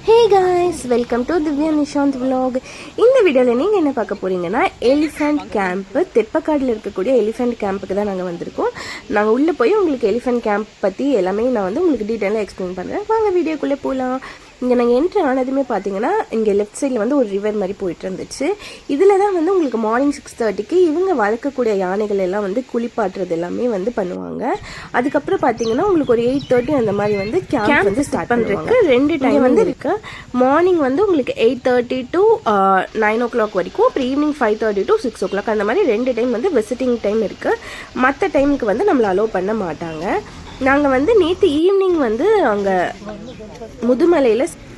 Hey guys, welcome to Divya Nishanth vlog. இந்த வீடியோவில் நீங்கள் என்ன பார்க்க போகிறீங்கன்னா எலிஃபண்ட் கேம்ப்பு, தெப்பக்காடில் இருக்கக்கூடிய எலிஃபண்ட் கேம்புக்கு தான் நாங்கள் வந்திருக்கோம். நாங்கள் உள்ளே போய் உங்களுக்கு எலிஃபண்ட் கேம்ப் பற்றி எல்லாமே நான் வந்து உங்களுக்கு டீட்டெயிலாக எக்ஸ்பிளைன் பண்ணுறேன். வாங்க வீடியோக்குள்ளே போகலாம். இங்கே நாங்கள் என்ட்ரு ஆனதுமே பார்த்தீங்கன்னா இங்கே லெஃப்ட் சைடில் வந்து ஒரு ரிவர் மாதிரி போயிட்டு இருந்துச்சு. இதில் தான் வந்து உங்களுக்கு மார்னிங் 6:30க்கு இவங்க வளர்க்கக்கூடிய யானைகள் எல்லாம் வந்து குளிப்பாட்டுறது எல்லாமே வந்து பண்ணுவாங்க. அதுக்கப்புறம் பார்த்தீங்கன்னா உங்களுக்கு ஒரு 8:30 அந்த மாதிரி வந்து கேம்ப் வந்து ஸ்டார்ட் பண்ணுறதுக்கு 2 டைம் வந்து இருக்குது. மார்னிங் வந்து உங்களுக்கு 8:30 to 9 o'clock வரைக்கும், அப்புறம் ஈவினிங் 5:30 to 6 o'clock அந்த மாதிரி 2 டைம் வந்து விசிட்டிங் டைம் இருக்குது. மற்ற டைமுக்கு வந்து நம்மளை அலோவ் பண்ண மாட்டாங்க. நாங்கள் வந்து நேற்று ஈவினிங் வந்து அங்கே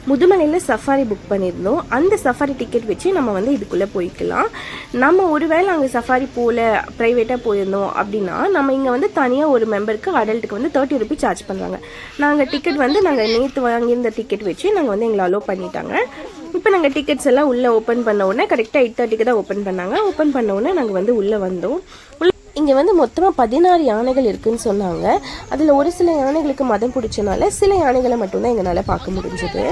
முதுமலையில் சஃபாரி புக் பண்ணியிருந்தோம். அந்த சஃபாரி டிக்கெட் வச்சு நம்ம வந்து இதுக்குள்ளே போய்க்கலாம். நம்ம ஒருவேளை அங்கே சஃபாரி போகல, ப்ரைவேட்டாக போயிருந்தோம் அப்படின்னா நம்ம இங்கே வந்து தனியாக ஒரு மெம்பருக்கு அடல்ட்டுக்கு வந்து 30 rupees சார்ஜ் பண்ணுறாங்க. நாங்கள் டிக்கெட் வந்து நாங்கள் நேற்று வாங்கியிருந்த டிக்கெட் வச்சு நாங்கள் வந்து எங்களை அலோவ் பண்ணிட்டாங்க. இப்போ நாங்கள் டிக்கெட்ஸ் எல்லாம் உள்ளே ஓப்பன் பண்ண உடனே கரெக்டாக 8:30க்கு தான் ஓப்பன் பண்ணாங்க. ஓப்பன் பண்ண உடனே நாங்கள் வந்து உள்ளே வந்தோம். இங்கே வந்து மொத்தமாக 16 யானைகள் இருக்குதுன்னு சொன்னாங்க. அதில் ஒரு சில யானைகளுக்கு மதம் பிடிச்சனால சில யானைகளை மட்டும்தான் எங்களால் பார்க்க முடிஞ்சது.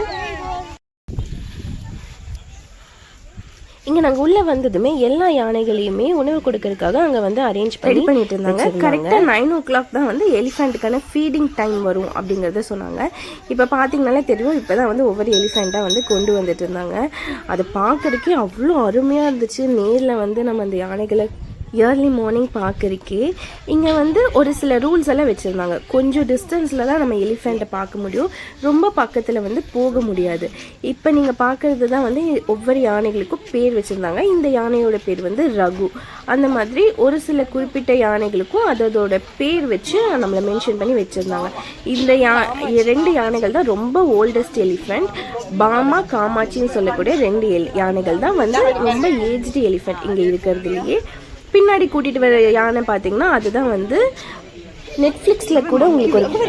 இங்கே நாங்கள் உள்ளே வந்ததுமே எல்லா யானைகளையுமே உணவு கொடுக்கறதுக்காக அங்கே வந்து அரேஞ்ச் பண்ணிட்டு இருந்தாங்க. கரெக்டாக 9 o'clock தான் வந்து எலிஃபெண்ட்டுக்கான ஃபீடிங் டைம் வரும் அப்படிங்கிறத சொன்னாங்க. இப்போ பார்த்தீங்கனாலே தெரியும், இப்போ தான் வந்து ஒவ்வொரு எலிஃபெண்ட்டாக வந்து கொண்டு வந்துட்டு இருந்தாங்க. அதை பார்க்கறதுக்கே அவ்வளோ அருமையாக இருந்துச்சு. நேரில் வந்து நம்ம அந்த யானைகளை ஏர்லி மார்னிங் பார்க்கறக்கே இங்கே வந்து ஒரு சில ரூல்ஸ் எல்லாம் வச்சுருந்தாங்க. கொஞ்சம் டிஸ்டன்ஸில் தான் நம்ம எலிஃபெண்ட்டை பார்க்க முடியும், ரொம்ப பக்கத்தில் வந்து போக முடியாது. இப்போ நீங்கள் பார்க்குறது தான் வந்து ஒவ்வொரு யானைகளுக்கும் பேர் வச்சுருந்தாங்க. இந்த யானையோட பேர் வந்து ரகு. அந்த மாதிரி ஒரு சில குறிப்பிட்ட யானைகளுக்கும் அதோட பேர் வச்சு நம்மளை மென்ஷன் பண்ணி வச்சுருந்தாங்க. இந்த 2 யானைகள் தான் ரொம்ப ஓல்டஸ்ட் எலிஃபெண்ட். பாமா, காமாட்சின்னு சொல்லக்கூடிய 2 யானைகள் தான் வந்து ரொம்ப ஏஜ்டு எலிஃபெண்ட் இங்கே இருக்கிறதுலையே. பின்னாடி கூட்டிகிட்டு வர யானை பார்த்தீங்கன்னா அதுதான் வந்து நெட்ஃப்ளிக்ஸில் கூட உங்களுக்கு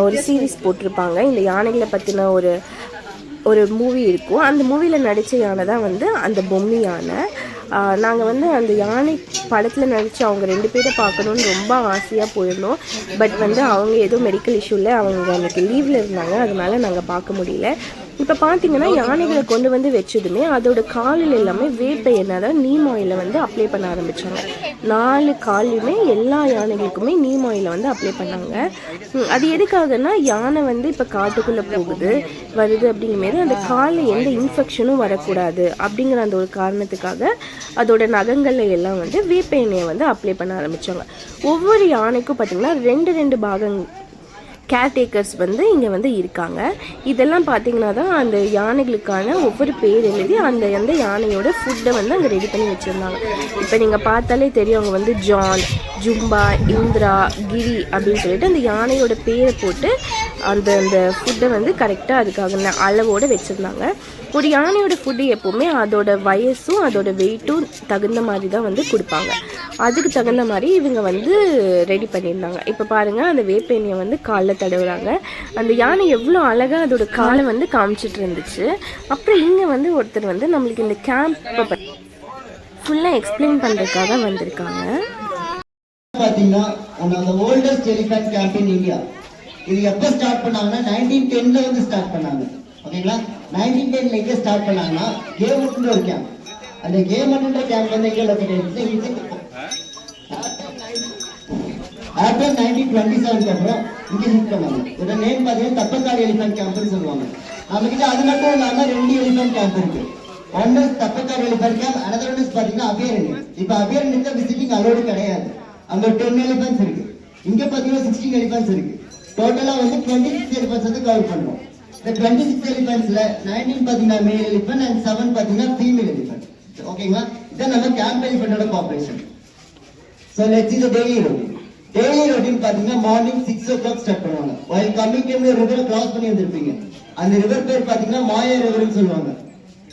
ஒரு சீரீஸ் போட்டிருப்பாங்க. இந்த யானைகளை பற்றின ஒரு மூவி இருக்கும். அந்த மூவியில் நடித்த யானை தான் வந்து அந்த பொம்மி யானை. நாங்கள் வந்து அந்த யானை படத்தில் நடித்து அவங்க 2 பேரை பார்க்கணுன்னு ரொம்ப ஆசையாக போயிருந்தோம். பட் வந்து அவங்க ஏதோ மெடிக்கல் இஷ்யூவில் அவங்க அன்றைக்கி லீவில் இருந்தாங்க, அதனால நாங்கள் பார்க்க முடியல. இப்போ பார்த்தீங்கன்னா யானைகளை கொண்டு வந்து வச்சதுமே அதோட காலில் எல்லாமே வேப்ப எண்ணெய், அதாவது நீம் ஆயிலை வந்து அப்ளை பண்ண ஆரம்பித்தாங்க. 4 காலையுமே எல்லா யானைகளுக்குமே நீம் ஆயிலை வந்து அப்ளை பண்ணாங்க. அது எதுக்காகனா யானை வந்து இப்போ காட்டுக்குள்ளே வருது அப்படிங்கும்போது அந்த காலில் எந்த இன்ஃபெக்ஷனும் வரக்கூடாது அப்படிங்கிற அந்த ஒரு காரணத்துக்காக அதோட நகங்கள்ல எல்லாம் வந்து வேப்ப எண்ணெயை வந்து அப்ளை பண்ண ஆரம்பித்தாங்க. ஒவ்வொரு யானைக்கும் பார்த்தீங்கன்னா 2 பாகம் கேர்டேக்கர்ஸ் வந்து இங்கே வந்து இருக்காங்க. இதெல்லாம் பார்த்தீங்கன்னா தான் அந்த யானைகளுக்கான ஒவ்வொரு பேர் எழுதி அந்த யானையோட ஃபுட்டை வந்து அங்கே ரெடி பண்ணி வச்சுருந்தாங்க. இப்போ நீங்கள் பார்த்தாலே தெரியும், அவங்க வந்து ஜான், ஜும்பா, இந்திரா, கிரி அப்படின்னு சொல்லிட்டு அந்த யானையோட பேரை போட்டு அந்த ஃபுட்டை வந்து கரெக்டாக அதுக்காக அளவோடு வச்சுருந்தாங்க. ஒரு யானையோட ஃபுட்டு எப்போவுமே அதோட வயசும் அதோட வெயிட்டும் தகுந்த மாதிரி தான் வந்து கொடுப்பாங்க. அதுக்கு தகுந்த மாதிரி இவங்க வந்து ரெடி பண்ணியிருந்தாங்க. இப்போ பாருங்கள், அந்த வேப்ப எண்ணெயை வந்து காலில் தடவுறாங்க. அந்த யானை எவ்வளோ அழகாக அதோட காலை வந்து காமிச்சிட்டு இருந்துச்சு. அப்புறம் இங்கே வந்து ஒருத்தர் வந்து நம்மளுக்கு இந்த கேம்பை பற்றி ஃபுல்லாக எக்ஸ்பிளைன் பண்ணுறதுக்காக வந்திருக்காங்க. பார்த்தீங்கன்னா அந்த oldest elephant camp in India. இது எப்போ ஸ்டார்ட் பண்ணாங்கன்னா 1910ல வந்து ஸ்டார்ட் பண்ணாங்க. ஓகேங்களா, 1910ல எங்கே ஸ்டார்ட் பண்ணாங்கன்னா கேமட்ன்ற ஒரு கேம்ப். அந்த கேமட்ன்ற கேம்ப் வந்து எங்கே லொக்கேட் ஆயிடுச்சு? ஆஃப்டர் 1927க்கு அப்புறம் இங்கே ஷிஃப்ட் பண்ணாங்க. இதோட நேம் பார்த்தீங்கன்னா தப்பக்காடு எலிஃபென்ட் கேம்ப்னு சொல்லுவாங்க. நம்மகிட்ட அது மட்டும் இல்லாமல் 2 எலிஃபென்ட் கேம்ப் இருக்கு. One is Theppakadu elephant camp, another one is பார்த்தீங்கன்னா அபியரன். இப்போ அபியரனுக்கு விசிட்டிங் அலோடு கிடையாது. அங்க 10 எலிஃபென்ட்ஸ் இருக்கு. இங்க பாத்தீங்கன்னா 16 எலிஃபென்ட்ஸ் இருக்கு. டோட்டலா வந்து 26 எலிஃபென்ட்ஸ் வந்து கவர் பண்றோம். இந்த 26 எலிஃபென்ட்ஸ்ல 19 பாத்தீங்கன்னா மேல் எலிஃபென்ட் அண்ட் 7 பாத்தீங்கன்னா ஃபீமேல் எலிஃபென்ட். ஓகேங்களா, இதான் நம்ம கேம்ப் எலிஃபென்ட்டோட population. So let's see the daily routine. Daily routine பாத்தீங்கன்னா மார்னிங் 6 o'clock ஸ்டார்ட் பண்ணுவாங்க. while coming டைம்ல ரிவரை கிராஸ் பண்ணி வந்திருப்பீங்க. அந்த ரிவர் பேர் பாத்தீங்கன்னா மாயா ரிவர்னு சொல்லுவாங்க.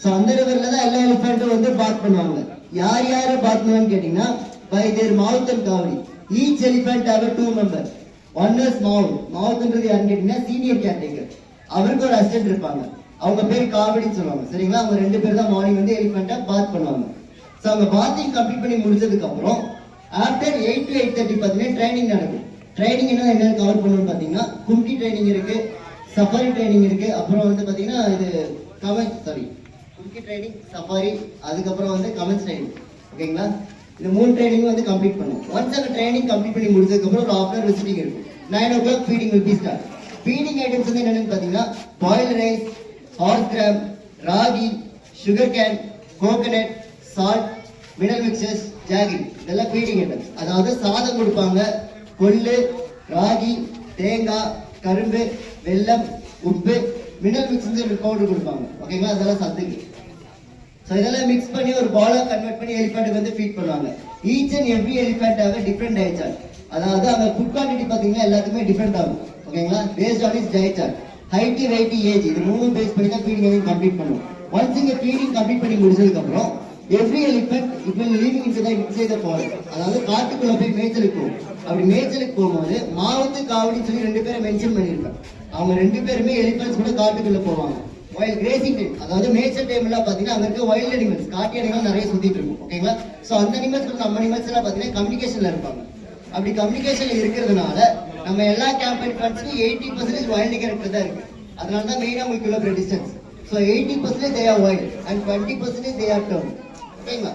சோ அந்த ரிவர்ல தான் எல்லா எலிஃபென்ட்டும் வந்து பாத் பண்ணுவாங்க. யார் பாத் பண்ணுவான்னு கேட்டீங்கன்னா by their mouth and cavity. Each elephant have a 2 members. One is mouth. மவுத்ன்றது யாருன்னு கேட்டீங்கன்னா சீனியர் கேர்டேக்கர். அவருக்கு ஒரு அசிஸ்டன்ட் இருப்பாங்க. அவங்க பேர் காவடின்னு சொல்லுவாங்க. சரிங்களா, அவங்க 2 பேர் தான் மார்னிங் வந்து எலிஃபென்ட்டை பாத் பண்ணுவாங்க. ஸோ அவங்க பாத்திங் கம்ப்ளீட் பண்ணி முடிச்சதுக்கு அப்புறம் ஆஃப்டர் 8 to 8:30 பார்த்தீங்கன்னா ட்ரைனிங் நடக்கும். ட்ரைனிங் என்னன்னு கவர் பண்ணணும்னு பார்த்தீங்கன்னா கும்கி ட்ரைனிங் இருக்கு, சஃபாரி ட்ரைனிங் இருக்கு. அப்புறம் வந்து பாத்தீங்கன்னா இது குறுக்கி ட்ரைனிங், சஃபாரி, அதுக்கப்புறம் வந்து கமெண்ட்ஸ் ட்ரைனிங். ஓகேங்களா? இந்த 3 ட்ரைனிங் வந்து கம்ப்ளீட் பண்ணுவோம். ஒன்ஸ் அந்த ட்ரைனிங் கம்ப்ளீட் பண்ணி முடிச்சதுக்கு அப்புறம் ஒரு ஆஃப்டர் விசிட்டிங் இருக்கும். 9 o'clock feeding will be start. Feeding items வந்து என்னன்னு பாத்தீங்கன்னா boil rice, hours gram, ragi, sugar cane, coconut, salt, mineral mixtures, ஜாகிரி, இதெல்லாம் ஃபீடிங் ஐட்டம்ஸ். அதாவது சாதம் கொடுப்பாங்க, கொள்ளு, ராகி, தேங்காய், கரும்பு, வெல்லம், உப்பு, மினரல் மிக்சர்ஸ் பவுடர் கொடுப்பாங்க. ஓகேங்களா? அதெல்லாம் சத்துக்கு. ஸோ இதெல்லாம் மிக்ஸ் பண்ணி ஒரு பாலாக கன்வெர்ட் பண்ணி எலிஃபெண்ட்டுக்கு வந்து ஃபீட் பண்ணுவாங்க. Each and every elephant have different diet chart. அதாவது அந்த ஃபுட் குவான்டிட்டி பார்த்தீங்கன்னா எல்லாத்துக்குமே டிஃப்ரெண்ட் ஆகும். ஓகேங்களா? Based on his diet chart. Height, weight, age, இது 3 பேஸ் பண்ணி தான் ஃபீடிங் கம்ப்ளீட் பண்ணுவோம். ஒன்ஸ் இங்கே ஃபீடிங் கம்ப்ளீட் பண்ணி முடிச்சதுக்கு அப்புறம் எவ்ரி எலிஃபெண்ட் இப்போ லிவிங் இன்சைட் த ஃபாரஸ்ட், அதாவது காட்டுக்குள்ள போய் மேய்ச்சலுக்கு போகும். அப்படி மேய்ச்சலுக்கு போகும்போது மாவத்து காவடின்னு சொல்லி 2 பேரை மென்ஷன் பண்ணியிருக்கேன். அவங்க 2 பேருமே எலிஃபெண்ட்ஸ் கூட காட்டுக்குள்ள போவாங்க. வைல்ட் கிரேசிங் டைம், அதாவது மேய்ச்சல் டைம் எல்லாம் பாத்தீங்கன்னா அங்க இருக்க வைல்ட் அனிமல்ஸ், காட்டு அனிமல் நிறைய சுத்திட்டு இருக்கும். ஓகேங்களா? சோ அந்த அனிமல்ஸ் நம்ம அனிமல்ஸ் எல்லாம் பாத்தீங்கன்னா கம்யூனிகேஷன்ல இருப்பாங்க. அப்படி கம்யூனிகேஷன்ல இருக்கிறதுனால நம்ம எல்லா கேம்ப் அனிமல்ஸ்லயும் 80% வைல்ட் கேரக்டர் தான் இருக்கு. அதனால தான் மெயினா உங்களுக்கு உள்ள distance. So 80% they are wild and 20% they are tame. ஓகேங்களா?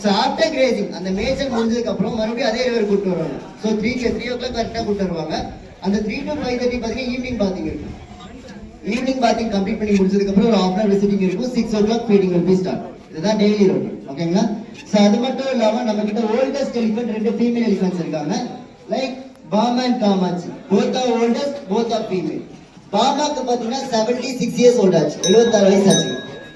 சோ ஆஃப்டர் கிரேசிங், அந்த மேய்ச்சல் முடிஞ்சதுக்கு அப்புறம் மறுபடியும் அதே ரிவர் கூட்டு வருவாங்க. சோ 3 o'clock கரெக்டா கூட்டு வருவாங்க. அந்த 3 to 5:30 பாத்தீங்கன்னா ஈவினிங் பாத்திங் இருக்கும். ஈவினிங் பாத்திங் கம்ப்ளீட் பண்ணி முடிச்சதுக்கு அப்புறம் ஒரு ஆஃப்டர் விசிட்டிங் இருக்கும். 6 o'clock feeding will be start. இதுதான் டெய்லி ரொட்டீன். ஓகேங்களா? சோ அது மட்டும் இல்லாம நம்ம கிட்ட ஓல்டஸ்ட் எலிஃபென்ட் 2 ஃபீமேல் எலிஃபென்ட்ஸ் இருக்காங்க. Like Bhama and Kamatchi. both are oldest, both are female. பாமாக்கு பாத்தீங்கன்னா 76 years old ஆச்சு, 76 வயசு ஆச்சு.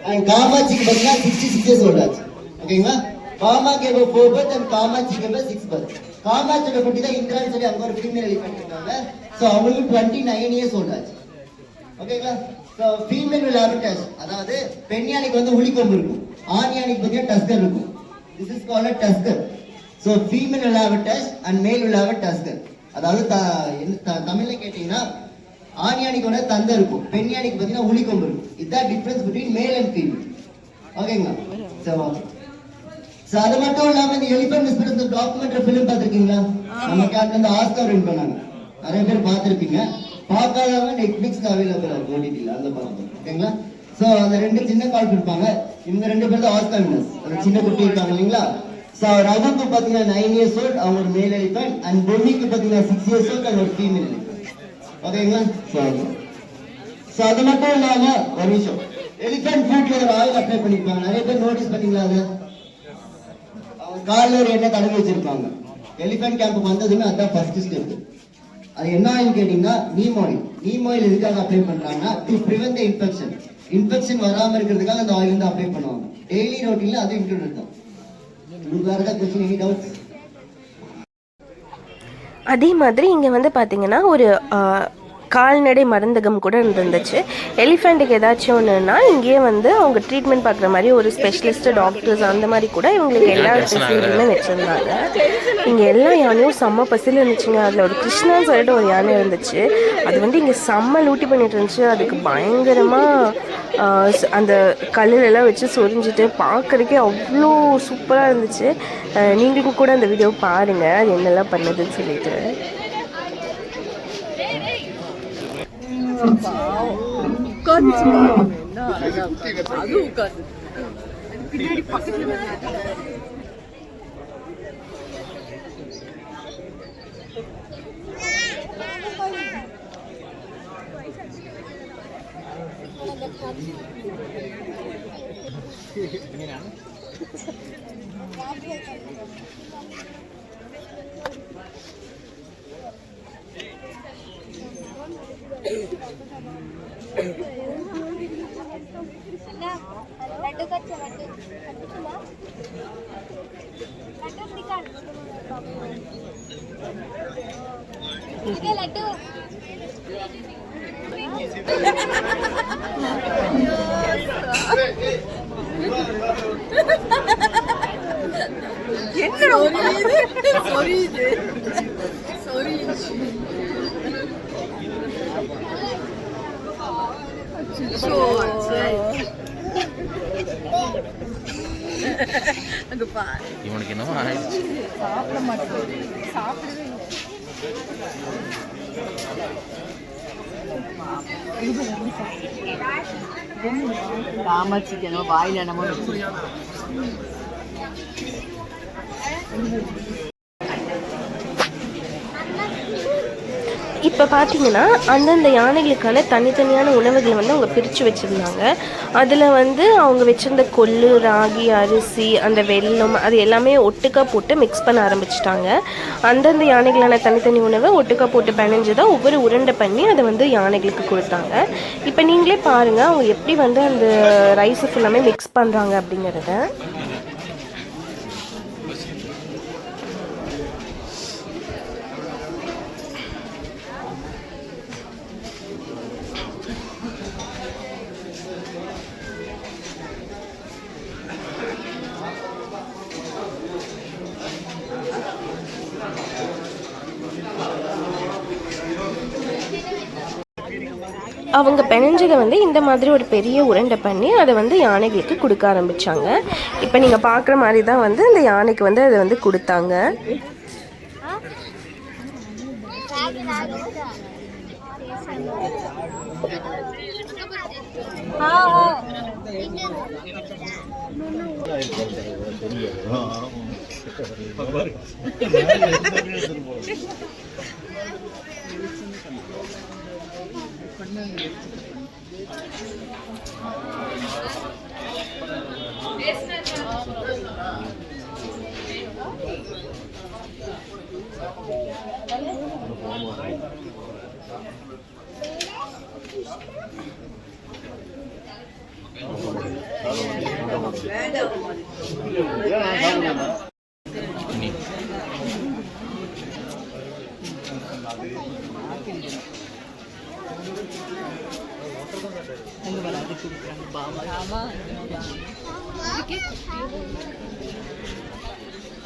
அண்ட் காமாட்சிக்கு பாத்தீங்கன்னா 66 years old ஆச்சு. ஓகேங்களா? பாமாக்கு எவ்வளவு 4 birth and காமாட்சிக்கு எவ்வளவு 6 birth. காமாட்சியோட குட்டி தான் இந்திரான்னு சொல்லி அங்க ஒரு ஃபீமேல் எலிஃபென்ட் இருக்காங்க. சோ அவங்களுக்கு 29 years old ஆச்சு. ஓகேங்களா? So female will have a tusk, அதாவது பெண் யானைக்கு வந்து உளிக்கொம்பு இருக்கும், ஆண் யானைக்கு பாத்தீங்கன்னா டஸ்கர் இருக்கும். This is called a tusker. So female will have a tusk and male will have a tusker. அதாவது தமிழ்ல கேட்டீங்கன்னா ஆண் யானைக்கு வந்து தந்தை இருக்கும், பெண் யானைக்கு பாத்தீங்கன்னா உளிக்கொம்பு இருக்கும். இதுதான் difference between male and female. ஓகேங்களா? சோ அது மட்டும் இல்லாம இந்த எலிஃபென்ட் விஸ்பரர்ஸ் டாக்குமெண்ட்ரி ஃபிலிம் பார்த்திருக்கீங்களா? நம்ம கேம்ப்ல இருந்து ஆஸ்கார் வின் பண்ணாங்க, நிறைய பேர் பார்த்திருப்பீங்க. பார்க்காதவங்க நெட்ஃபிளிக்ஸ்ல அவைலபிள் ஆகும், ஓடிடில, அதுல பாருங்க. ஓகேங்களா? சோ அந்த 2 சின்ன கால் இருப்பாங்க, இவங்க 2 பேர் தான் ஆஸ்கார் வின்னர்ஸ். அந்த சின்ன குட்டி இருக்காங்க இல்லீங்களா? சோ ரகுக்கு பாத்தீங்கன்னா 9 years old, அவங்க ஒரு மேல் எலிஃபென்ட். அண்ட் பொன்னிக்கு பாத்தீங்கன்னா 6 years old, அவங்க ஒரு ஃபீமேல் எலிஃபென்ட். ஓகேங்களா? சோ அது மட்டும் இல்லாம ஒரு விஷயம், எலிஃபென்ட் ஃபுட்ல ஒரு ஆயில் அப்ளை பண்ணிருப்பாங்க. நிறைய பேர் நோட்டீஸ் பண்ணீங்களா? அது அவங்க கால்ல ஒரு எண்ணெய் தடவி வச்சிருப்பாங்க. எலிஃபென்ட் கேம்ப் வந்ததுமே அதான் ஃபர்ஸ்ட் ஸ்டெப். அது என்ன ஆயில் கேட்டீங்கன்னா நீம் ஆயில். நீம் ஆயில் எதுக்காக அப்ளை பண்றாங்கன்னா to prevent the infection. Infection வராம இருக்கிறதுக்காக அந்த ஆயில் வந்து அப்ளை பண்ணுவாங்க. டெய்லி ரொட்டீன்ல அது இன்க்ளூட் இருக்கும். உங்களுக்கு வேற ஏதாவது क्वेश्चन, எனி டவுட்ஸ்? அதே மாதிரி இங்கே வந்து பார்த்தீங்கன்னா ஒரு கால்நடை மருந்தகம் கூட இருந்துச்சு. எலிஃபெண்ட்டுக்கு ஏதாச்சும் ஒன்றுனா இங்கேயே வந்து அவங்க ட்ரீட்மெண்ட் பார்க்குற மாதிரி ஒரு ஸ்பெஷலிஸ்ட் டாக்டர்ஸ் அந்த மாதிரி கூட இவங்களுக்கு எல்லா ஃபெசிலிட்டியுமே வச்சுருந்தாங்க. இங்கே எல்லா யானையும் செம்ம பசியில் இருந்துச்சுங்க. அதில் ஒரு கிருஷ்ணான்னு சொல்லிட்டு ஒரு யானை இருந்துச்சு. அது வந்து இங்கே செம்ம லூட்டி பண்ணிட்டு இருந்துச்சு. அதுக்கு பயங்கரமாக அந்த கல்லுலெல்லாம் வச்சு சொரிஞ்சிட்டு பார்க்குறதுக்கே அவ்வளோ சூப்பராக இருந்துச்சு. நீங்களும் கூட அந்த வீடியோ பாருங்கள், அது என்னெல்லாம் பண்ணுதுன்னு சொல்லிட்டு. இவனுக்கு என்னமோ ஆயிடுச்சு. சாப்பிட மாட்டேன், சாப்பிடவே இல்லை. காமாட்சிக்கு என்னமோ வாயில் என்னமோ இப்போ பார்த்தீங்கன்னா அந்தந்த யானைகளுக்கான தனித்தனியான உணவுகளை வந்து அவங்க பிரித்து வச்சுருந்தாங்க. அதில் வந்து அவங்க வச்சுருந்த கொள்ளு, ராகி, அரிசி, அந்த வெல்லம் அது எல்லாமே ஒட்டுக்கா போட்டு மிக்ஸ் பண்ண ஆரம்பிச்சிட்டாங்க. அந்தந்த யானைகளான தனித்தனி உணவை ஒட்டுக்கா போட்டு பிணைஞ்சு தான் ஒவ்வொரு உருண்டை பண்ணி அதை வந்து யானைகளுக்கு கொடுத்தாங்க. இப்போ நீங்களே பாருங்கள் அவங்க எப்படி வந்து அந்த ரைஸை ஃபுல்லாமே மிக்ஸ் பண்ணுறாங்க அப்படிங்கிறத. அவங்க பிணைஞ்சதை வந்து இந்த மாதிரி ஒரு பெரிய உருண்டை பண்ணி அதை வந்து யானைகளுக்கு கொடுக்க ஆரம்பித்தாங்க. இப்போ நீங்கள் பார்க்குற மாதிரி தான் வந்து அந்த யானைக்கு வந்து அதை வந்து கொடுத்தாங்க.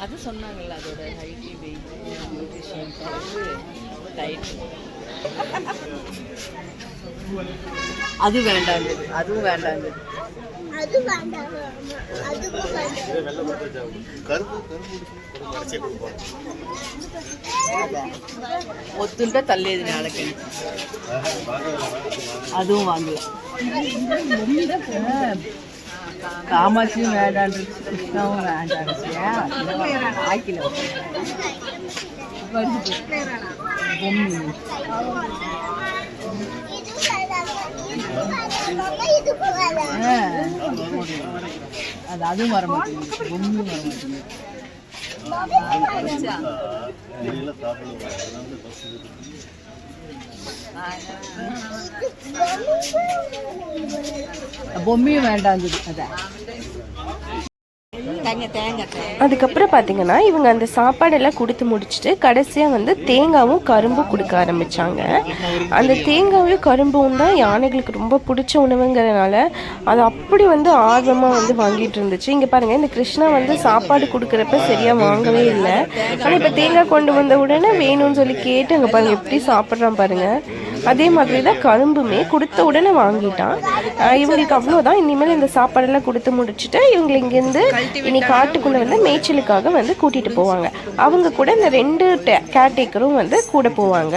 அது சொன்னாங்கல்ல அதோட ஹைட்டு வெயிட் நியூட்ரிஷன் டயட் அது வேண்டாங்க அதுவும் வேண்டாங்க ஒத்துண்டா தள்ளியது நாளைக்கு அதுவும் வாங்கல காமாட்சியும் வேண்டாண்டு கிருஷ்ணாவும் வேண்டாண்டு ஆக்கில அது அதுவும் வர மாட்டேங்குது பொம்மையும் வர மாட்டேங்குது பொம்மையும் வேண்டாங்குது அதான். அதுக்கப்புறம் பார்த்தீங்கன்னா இவங்க அந்த சாப்பாடெல்லாம் கொடுத்து முடிச்சுட்டு கடைசியாக வந்து தேங்காவும் கரும்பும் கொடுக்க ஆரம்பித்தாங்க. அந்த தேங்காவும் கரும்பும் தான் யானைகளுக்கு ரொம்ப பிடிச்ச உணவுங்கிறதுனால அது அப்படி வந்து ஆர்வமாக வந்து வாங்கிட்டு இருந்துச்சு. இங்கே பாருங்கள் இந்த கிருஷ்ணா வந்து சாப்பாடு கொடுக்குறப்ப சரியாக வாங்கவே இல்லை. ஆனால் இப்போ தேங்காய் கொண்டு வந்த உடனே வேணும்னு சொல்லி கேட்டு அங்கே பாருங்கள் எப்படி சாப்பிட்றான் பாருங்கள். அதே மாதிரி தான் கரும்புமே கொடுத்த உடனே வாங்கிட்டான். இவங்களுக்கு அவ்வளோதான். இனிமேல் இந்த சாப்பாடெல்லாம் கொடுத்து முடிச்சுட்டு இவங்களை இங்கேருந்து இனி காட்டுக்குள்ளே வந்து மேய்ச்சலுக்காக வந்து கூட்டிகிட்டு போவாங்க. அவங்க கூட இந்த 2 கேர்டேக்கரும் வந்து கூட போவாங்க.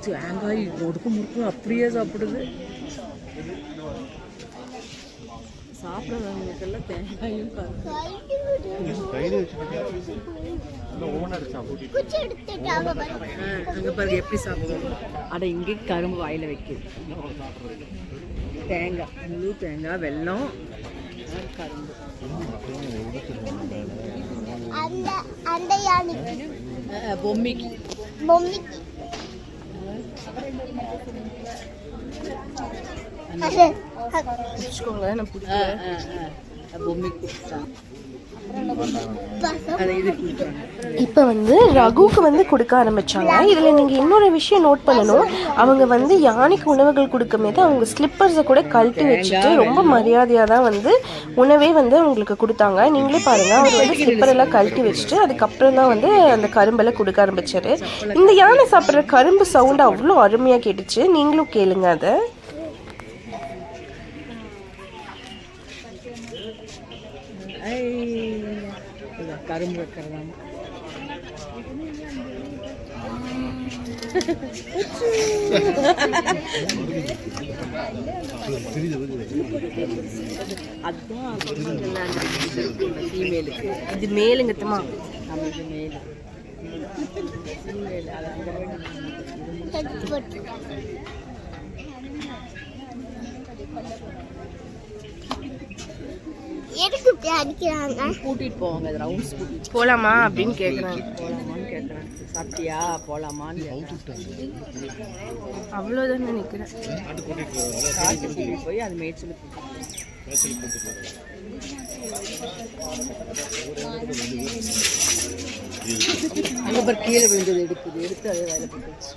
தேங்காய் ஒடுக்கு முறுக்கு அப்படியே சாப்பிடுது. சாப்பிட்றவங்களுக்கெல்லாம் தேங்காயும் அங்கே பாருங்க எப்படி சாப்பிடுவோம். அட இங்கே கரும்பு வாயில் வைக்கும். தேங்காய் முழு தேங்காய் வெல்லம் கரும்பு பொம்மிக்கு இப்போ வந்து ரகுக்கு வந்து கொடுக்க ஆரம்பிச்சாங்க. இதில் நீங்கள் இன்னொரு விஷயம் நோட் பண்ணணும். அவங்க வந்து யானைக்கு உணவுகள் கொடுக்கும்போது அவங்க ஸ்லிப்பர்ஸை கூட கழட்டி வச்சுட்டு ரொம்ப மரியாதையாக தான் வந்து உணவே வந்து அவங்களுக்கு கொடுத்தாங்க. நீங்களே பாருங்கள் அவர் வந்து ஸ்லிப்பர் எல்லாம் கழட்டி வச்சுட்டு அதுக்கப்புறம் தான் வந்து அந்த கரும்பெல்லாம் கொடுக்க ஆரம்பிச்சாரு. இந்த யானை சாப்பிட்ற கரும்பு சவுண்டு அவ்வளோ அருமையாக கேட்டுச்சு. நீங்களும் கேளுங்க அதை. கரும்பு வைக்கிறதா அதுதான் ஃபீமேலுக்கு. இது மேலுங்கத்தமா நம்மளுக்கு மேல் ஃபீமேல் அது எதுக்கு இப்படி அடிக்கிறாங்க? கூட்டிட்டு போவாங்க. அது ரவுண்ட்ஸ் கூட்டிட்டு போலாமா அப்படின்னு கேக்குறாங்க. போலாமான்னு கேட்குறேன். சாப்பிட்டியா போலாமான்னு கேட்குறேன். அவ்வளோதான் நினைக்கிறேன். காட்டு கூட்டிட்டு போய் அது மேய்ச்சலுக்கு அங்கே பாரு கீழே விழுந்தது எடுத்து அதே வேலை போட்டுச்சு.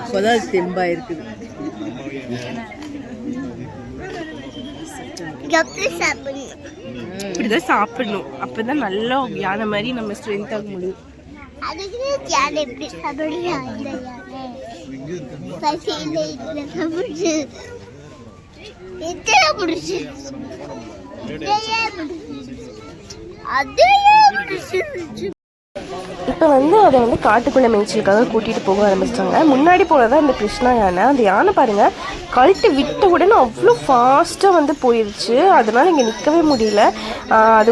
இப்போதான் தெம்பா இருக்குது. எப்படி சாப்பிடணும்? இப்படிதான் சாப்பிடணும். அப்பதான் நல்லா யானை மாதிரி நம்ம ஸ்ட்ரென்த் ஆக முடியும். அதுக்கு யானை எப்படி சாப்பிடுறாங்க? இந்த யானை பசியில இல்லை சாப்பிடுச்சு. எத்தனை பிடிச்சி அதையே பிடிச்சிருச்சு. இப்போ வந்து அதை வந்து காட்டுக்குள்ளே மேய்ச்சலுக்காக கூட்டிகிட்டு போக ஆரம்பிச்சிட்டாங்க. முன்னாடி போனதான் இந்த கிருஷ்ணா யானை. அந்த யானை பாருங்கள் கழட்டி விட்ட உடனே அவ்வளோ ஃபாஸ்ட்டாக வந்து போயிடுச்சு. அதனால் இங்கே நிற்கவே முடியல. அது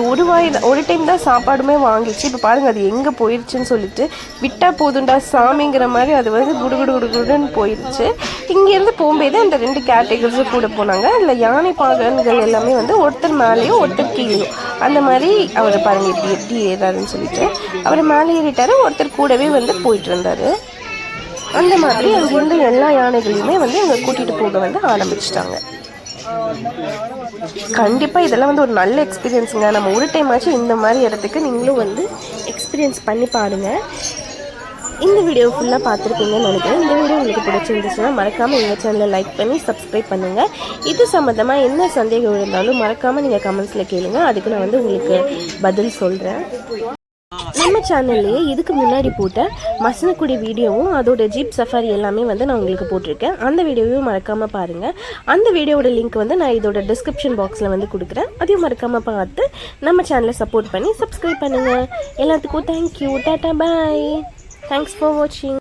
ஒரு டைம் தான் சாப்பாடுமே வாங்கிச்சு. இப்போ பாருங்கள் அது எங்கே போயிடுச்சுன்னு சொல்லிட்டு விட்டால் போதுண்டா சாமிங்கிற மாதிரி அது வந்து குடுகுடுன்னு போயிடுச்சு. இங்கேருந்து போகும்போது அந்த 2 கேட்டகரிஸும் கூட போனாங்க. அதில் யானை பாகன்கள் எல்லாமே வந்து ஒருத்தர் மேலேயும் ஒருத்தர் கீழேயும் அந்த மாதிரி அவர் பாருங்கள் இப்படி எப்படி ஏறாருன்னு சொல்லிட்டு அவர் மேலே ஏறிட்டாரு. ஒருத்தர் கூடவே வந்து போயிட்டு இருந்தாரு. அந்த மாதிரி அங்கிருந்த எல்லா யானைகளையுமே வந்து அங்கே கூட்டிகிட்டு போக வந்து ஆரம்பிச்சிட்டாங்க. கண்டிப்பாக இதெல்லாம் வந்து ஒரு நல்ல எக்ஸ்பீரியன்ஸுங்க. நம்ம ஒரு டைம் ஆச்சு இந்த மாதிரி இடத்துக்கு நீங்களும் வந்து எக்ஸ்பீரியன்ஸ் பண்ணி பாருங்கள். இந்த வீடியோ ஃபுல்லாக பார்த்துருப்பீங்கன்னு நினைக்கிறேன். இந்த வீடியோ உங்களுக்கு பிடிச்சிருந்துச்சுன்னா மறக்காமல் எங்கள் சேனலில் லைக் பண்ணி சப்ஸ்கிரைப் பண்ணுங்கள். இது சம்மந்தமாக என்ன சந்தேகம் இருந்தாலும் மறக்காமல் நீங்கள் கமெண்ட்ஸில் கேளுங்க. அதுக்கு நான் வந்து உங்களுக்கு பதில் சொல்கிறேன். நம்ம சேனல்லையே இதுக்கு முன்னாடி போட்ட மசனக்குடி வீடியோவும் அதோட ஜீப் சஃபாரி எல்லாமே வந்து நான் உங்களுக்கு போட்டிருக்கேன். அந்த வீடியோவையும் மறக்காமல் பாருங்கள். அந்த வீடியோவோட லிங்க் வந்து நான் இதோட டிஸ்கிரிப்ஷன் பாக்ஸில் வந்து கொடுக்குறேன். அதையும் மறக்காமல் பார்த்து நம்ம சேனலை சப்போர்ட் பண்ணி சப்ஸ்கிரைப் பண்ணுங்கள். எல்லாத்துக்கும் thank you. Tata bye. Thanks for watching.